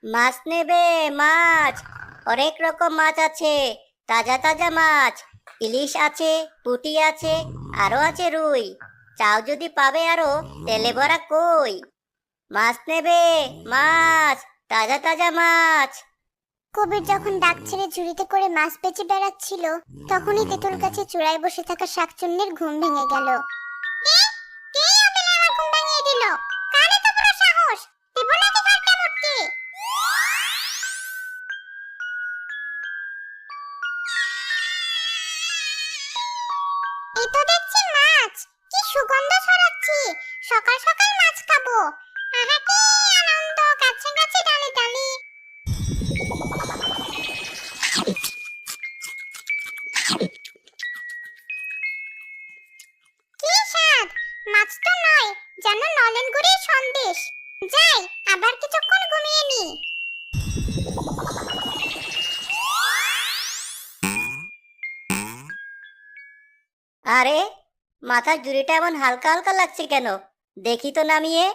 মাছ নেবে? মাছ অনেক রকম মাছ আছে, তাজা তাজা মাছ। ইলিশ আছে, পুঁটি আছে, আরো আছে রুই। চাও যদি পাবে আরো, তেলে ভরা কই। মাছ নেবে? মাছ, তাজা তাজা মাছ। কবির যখন ডাক ছেড়ে ঝুড়িতে করে মাছ বেচে বেড়াচ্ছিল, তখনই তেঁতুল গাছের চূড়ায় বসে থাকা শাকচুন্নির ঘুম ভেঙে গেল। কে আবেলে আমার ঘুম ভাঙিয়ে দিল? কার এত বড় সাহস? দিব নাকি কাটতে মুটকি? এই তো দেখছি মাছ, কি সুগন্ধ ছড়াচ্ছে। সকাল সকাল মাছ খাবো। আহা কি আনন্দ, গাছে গাছে ডালে ডালে। কি স্বাদ! মাছ তো নয়, যেন নলেন গুড়ের সন্দেশ। যাই, আবার কিছুক্ষণ ঘুমিয়ে নি। আরে, মাথার ঝুড়িটা এমন হালকা হালকা লাগছে কেন? দেখি তো নামিয়ে।